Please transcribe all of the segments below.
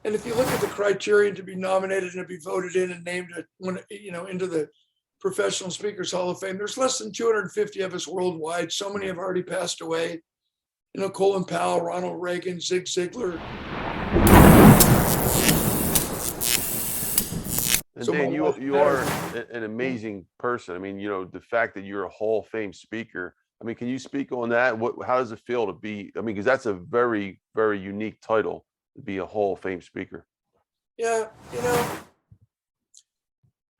And if you look at the criterion to be nominated and to be voted in and named, into the Professional Speakers Hall of Fame, there's less than 250 of us worldwide. So many have already passed away. Colin Powell, Ronald Reagan, Zig Ziglar. And Dan, you are an amazing person. I mean, the fact that you're a Hall of Fame speaker. I mean, can you speak on that? How does it feel to be? I mean, because that's a very, very unique title to be a Hall of Fame speaker. Yeah,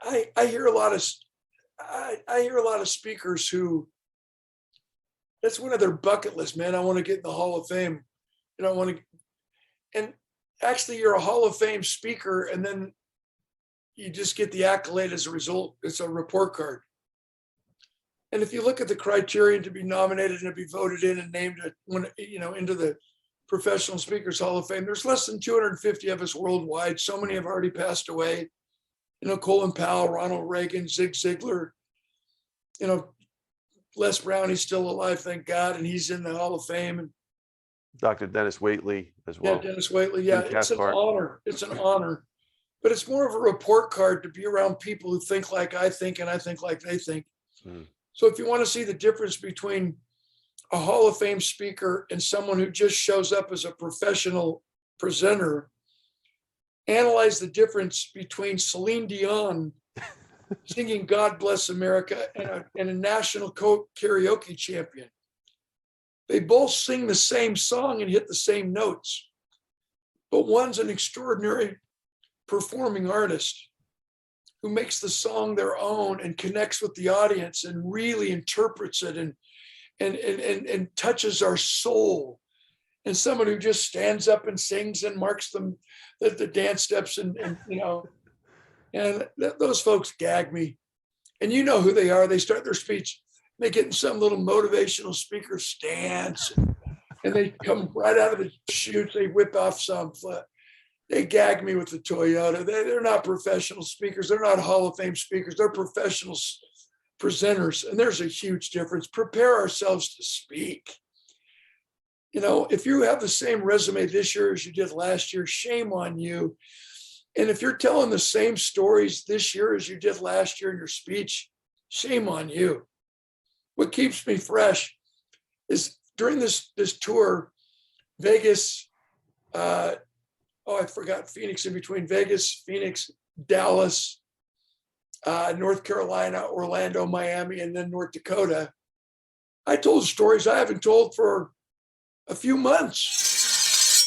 I hear a lot of speakers who, that's one of their bucket list, man. I want to get in the Hall of Fame. And actually you're a Hall of Fame speaker, and then you just get the accolade as a result. It's a report card. And if you look at the criterion to be nominated and to be voted in and named, into the Professional Speakers Hall of Fame, there's less than 250 of us worldwide. So many have already passed away. Colin Powell, Ronald Reagan, Zig Ziglar, Les Brown, he's still alive, thank God, and he's in the Hall of Fame. And Dr. Dennis Waitley as well. Yeah, Dennis Waitley. Yeah, it's an honor. It's an honor. But it's more of a report card to be around people who think like I think and I think like they think. Mm. So if you want to see the difference between a Hall of Fame speaker and someone who just shows up as a professional presenter, analyze the difference between Celine Dion singing God Bless America and a national karaoke champion. They both sing the same song and hit the same notes, but one's an extraordinary performing artist who makes the song their own and connects with the audience and really interprets it and touches our soul. And someone who just stands up and sings and marks them the dance steps and those folks gag me. And you know who they are. They start their speech, they get in some little motivational speaker stance, and they come right out of the chutes. They whip off some. They gag me with the Toyota. They're not professional speakers. They're not Hall of Fame speakers. They're professional presenters. And there's a huge difference. Prepare ourselves to speak. If you have the same resume this year as you did last year, shame on you. And if you're telling the same stories this year as you did last year in your speech, shame on you. What keeps me fresh is during this tour, Vegas, I forgot Phoenix, in between Vegas, Phoenix, Dallas, North Carolina, Orlando, Miami, and then North Dakota. I told stories I haven't told for a few months.